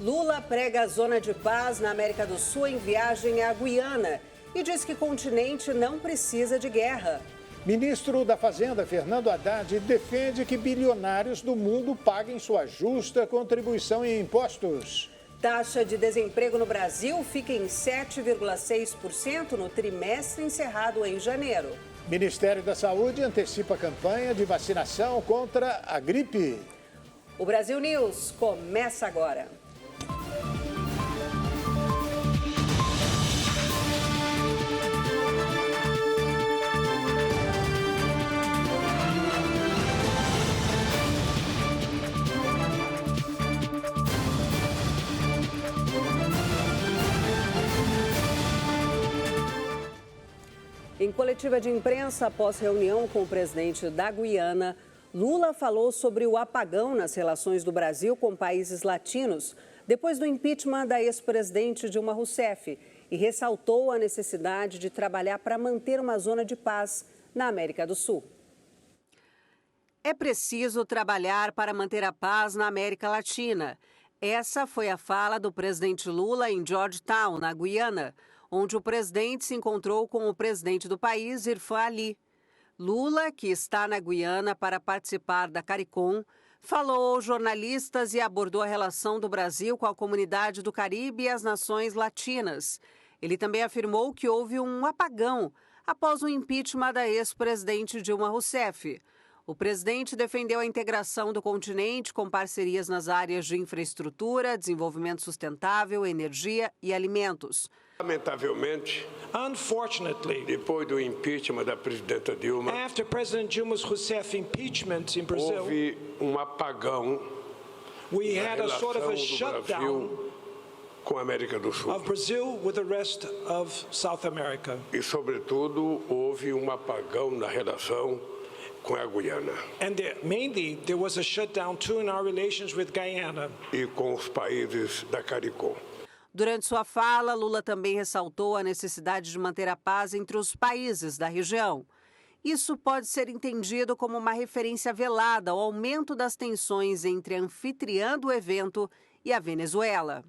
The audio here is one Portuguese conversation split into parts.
Lula prega a zona de paz na América do Sul em viagem à Guiana e diz que o continente não precisa de guerra. Ministro da Fazenda, Fernando Haddad, defende que bilionários do mundo paguem sua justa contribuição em impostos. Taxa de desemprego no Brasil fica em 7,6% no trimestre encerrado em janeiro. Ministério da Saúde antecipa a campanha de vacinação contra a gripe. O Brasil News começa agora. Em coletiva de imprensa, após reunião com o presidente da Guiana, Lula falou sobre o apagão nas relações do Brasil com países latinos, depois do impeachment da ex-presidente Dilma Rousseff, e ressaltou a necessidade de trabalhar para manter uma zona de paz na América do Sul. É preciso trabalhar para manter a paz na América Latina. Essa foi a fala do presidente Lula em Georgetown, na Guiana, onde o presidente se encontrou com o presidente do país, Irfan Ali. Lula, que está na Guiana para participar da CARICOM, falou aos jornalistas e abordou a relação do Brasil com a comunidade do Caribe e as nações latinas. Ele também afirmou que houve um apagão após o impeachment da ex-presidente Dilma Rousseff. O presidente defendeu a integração do continente com parcerias nas áreas de infraestrutura, desenvolvimento sustentável, energia e alimentos. Lamentavelmente, depois do impeachment da presidenta Dilma, after President Dilma Rousseff impeachment in Brazil, houve um apagão we na had a sort of a relação do shutdown Brasil com a América do Sul. of Brazil with the rest of South America. E, sobretudo, houve um apagão na relação com a Guiana And mainly, there was a shutdown too in our relations with Guyana. e com os países da CARICOM. Durante sua fala, Lula também ressaltou a necessidade de manter a paz entre os países da região. Isso pode ser entendido como uma referência velada ao aumento das tensões entre a anfitriã do evento e a Venezuela.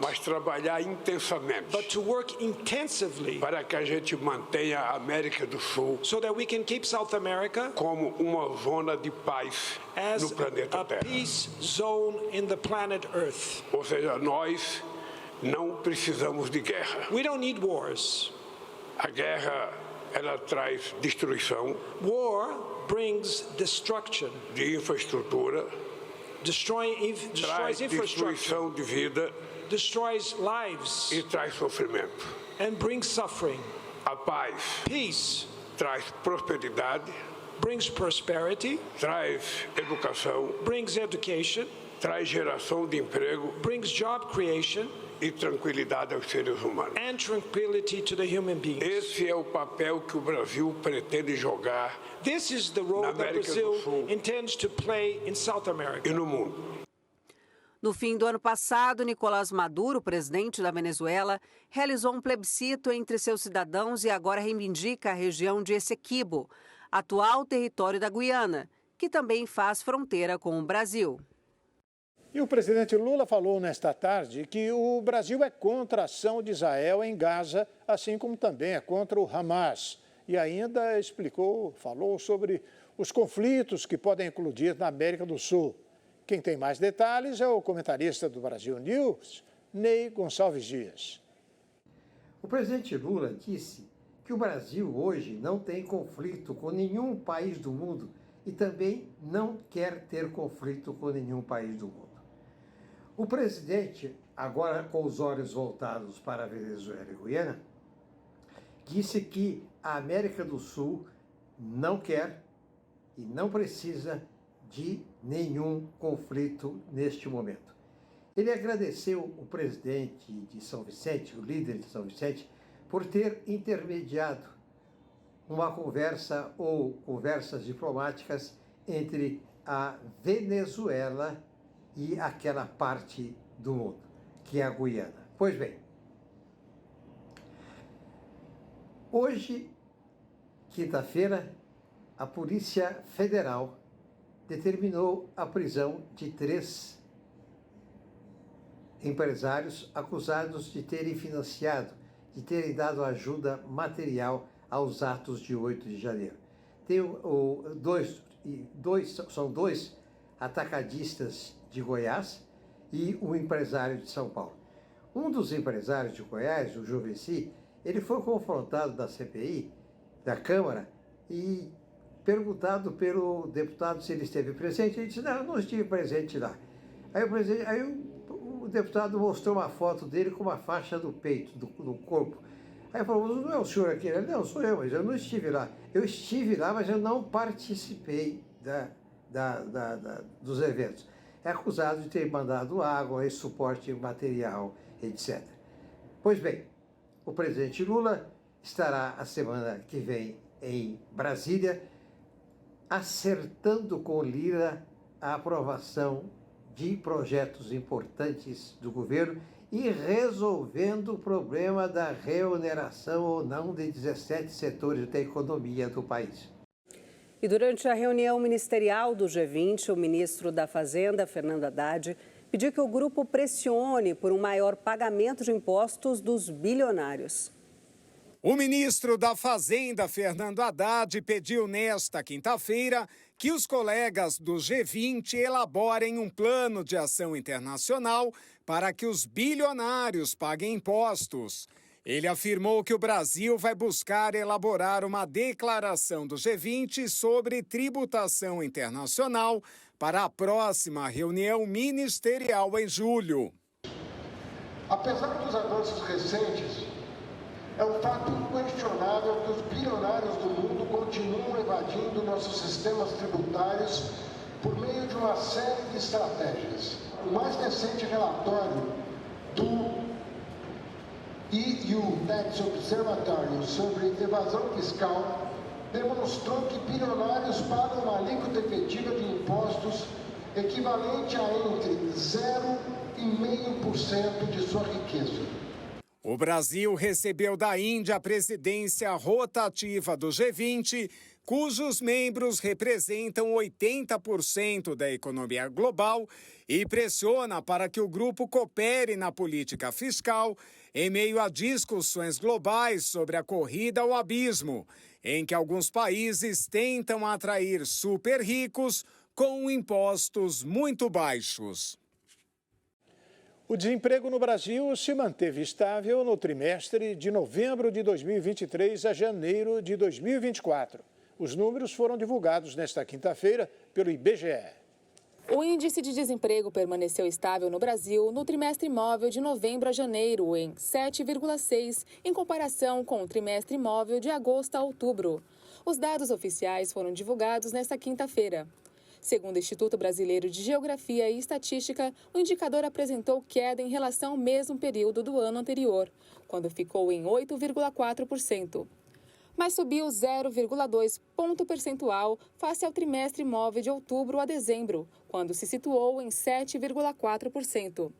Mas trabalhar intensamente But to work intensively para que a gente mantenha a América do Sul so that we can keep South America como uma zona de paz as no planeta a Terra. peace zone in the planet Earth. Ou seja, nós não precisamos de guerra. We don't need wars. A guerra, ela traz destruição War brings destruction, de infraestrutura, destroys traz infrastructure, destruição de vida destroys lives, e traz sofrimento. and brings suffering. A paz Peace traz prosperidade, brings prosperity, traz educação, brings education, traz geração de emprego brings job creation, e tranquilidade aos seres humanos. and tranquility to the human beings. Esse é o papel que o Brasil pretende jogar This is the role Na that América do Brazil Sul. intends to play in South e America. no mundo. No fim do ano passado, Nicolás Maduro, presidente da Venezuela, realizou um plebiscito entre seus cidadãos e agora reivindica a região de Essequibo, atual território da Guiana, que também faz fronteira com o Brasil. E o presidente Lula falou nesta tarde que o Brasil é contra a ação de Israel em Gaza, assim como também é contra o Hamas. E ainda falou sobre os conflitos que podem eclodir na América do Sul. Quem tem mais detalhes é o comentarista do Brasil News, Ney Gonçalves Dias. O presidente Lula disse que o Brasil hoje não tem conflito com nenhum país do mundo e também não quer ter conflito com nenhum país do mundo. O presidente, agora com os olhos voltados para a Venezuela e Guiana, disse que a América do Sul não quer e não precisa de nenhum conflito neste momento. Ele agradeceu o presidente de São Vicente, o líder de São Vicente, por ter intermediado uma conversa ou conversas diplomáticas entre a Venezuela e aquela parte do mundo, que é a Guiana. Pois bem, hoje, quinta-feira, a Polícia Federal determinou a prisão de 3 empresários acusados de terem financiado, de terem dado ajuda material aos atos de 8 de janeiro. São dois atacadistas de Goiás e um empresário de São Paulo. Um dos empresários de Goiás, o Juvenci, ele foi confrontado da CPI, da Câmara, e perguntado pelo deputado se ele esteve presente. Ele disse: não, eu não estive presente lá. Aí o deputado mostrou uma foto dele com uma faixa do peito, do corpo. Aí falou: não é o senhor aqui? Ele: não, sou eu, mas eu não estive lá. Eu estive lá, mas eu não participei dos eventos. É acusado de ter mandado água, esse suporte material, etc. Pois bem, o presidente Lula estará a semana que vem em Brasília, acertando com Lira a aprovação de projetos importantes do governo e resolvendo o problema da reoneração ou não de 17 setores da economia do país. E durante a reunião ministerial do G20, o ministro da Fazenda, Fernando Haddad, pediu que o grupo pressione por um maior pagamento de impostos dos bilionários. O ministro da Fazenda, Fernando Haddad, pediu nesta quinta-feira que os colegas do G20 elaborem um plano de ação internacional para que os bilionários paguem impostos. Ele afirmou que o Brasil vai buscar elaborar uma declaração do G20 sobre tributação internacional para a próxima reunião ministerial em julho. Apesar dos avanços recentes, é um fato inquestionável que os bilionários do mundo continuam evadindo nossos sistemas tributários por meio de uma série de estratégias. O mais recente relatório do EU Tax Observatory sobre evasão fiscal demonstrou que bilionários pagam uma alíquota efetiva de impostos equivalente a entre 0,5% de sua riqueza. O Brasil recebeu da Índia a presidência rotativa do G20, cujos membros representam 80% da economia global e pressiona para que o grupo coopere na política fiscal em meio a discussões globais sobre a corrida ao abismo, em que alguns países tentam atrair super ricos com impostos muito baixos. O desemprego no Brasil se manteve estável no trimestre de novembro de 2023 a janeiro de 2024. Os números foram divulgados nesta quinta-feira pelo IBGE. O índice de desemprego permaneceu estável no Brasil no trimestre móvel de novembro a janeiro, em 7,6, em comparação com o trimestre móvel de agosto a outubro. Os dados oficiais foram divulgados nesta quinta-feira. Segundo o Instituto Brasileiro de Geografia e Estatística, o indicador apresentou queda em relação ao mesmo período do ano anterior, quando ficou em 8,4%. Mas subiu 0,2 ponto percentual face ao trimestre móvel de outubro a dezembro, quando se situou em 7,4%.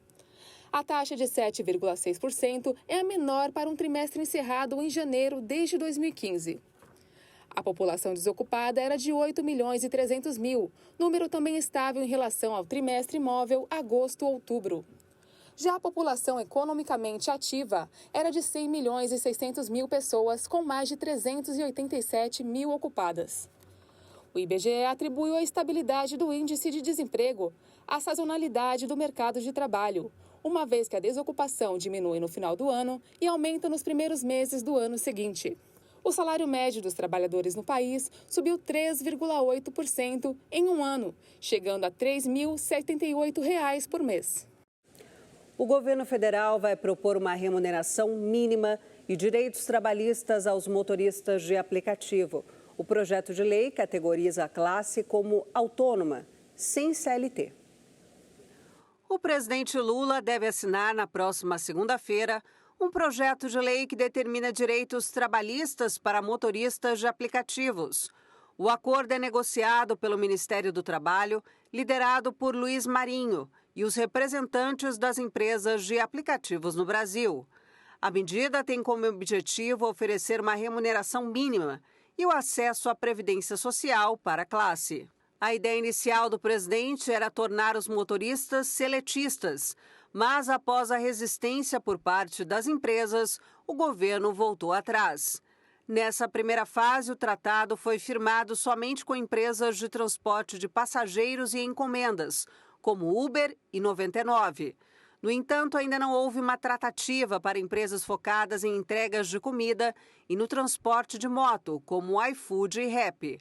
A taxa de 7,6% é a menor para um trimestre encerrado em janeiro desde 2015. A população desocupada era de 8.300.000, número também estável em relação ao trimestre móvel agosto-outubro. Já a população economicamente ativa era de 100.600.000 pessoas, com mais de 387 mil ocupadas. O IBGE atribuiu a estabilidade do índice de desemprego à sazonalidade do mercado de trabalho, uma vez que a desocupação diminui no final do ano e aumenta nos primeiros meses do ano seguinte. O salário médio dos trabalhadores no país subiu 3,8% em um ano, chegando a R$ 3.078 por mês. O governo federal vai propor uma remuneração mínima e direitos trabalhistas aos motoristas de aplicativo. O projeto de lei categoriza a classe como autônoma, sem CLT. O presidente Lula deve assinar na próxima segunda-feira um projeto de lei que determina direitos trabalhistas para motoristas de aplicativos. O acordo é negociado pelo Ministério do Trabalho, liderado por Luiz Marinho, e os representantes das empresas de aplicativos no Brasil. A medida tem como objetivo oferecer uma remuneração mínima e o acesso à previdência social para a classe. A ideia inicial do presidente era tornar os motoristas seletistas, Mas após a resistência por parte das empresas, o governo voltou atrás. Nessa primeira fase, o tratado foi firmado somente com empresas de transporte de passageiros e encomendas, como Uber e 99. No entanto, ainda não houve uma tratativa para empresas focadas em entregas de comida e no transporte de moto, como iFood e Rappi.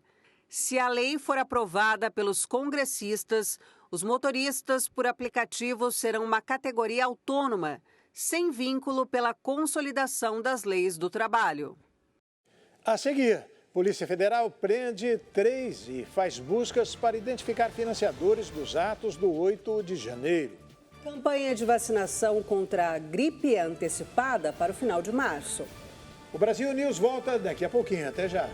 Se a lei for aprovada pelos congressistas, os motoristas por aplicativo serão uma categoria autônoma, sem vínculo pela consolidação das leis do trabalho. A seguir, Polícia Federal prende 3 e faz buscas para identificar financiadores dos atos do 8 de janeiro. Campanha de vacinação contra a gripe antecipada para o final de março. O Brasil News volta daqui a pouquinho. Até já.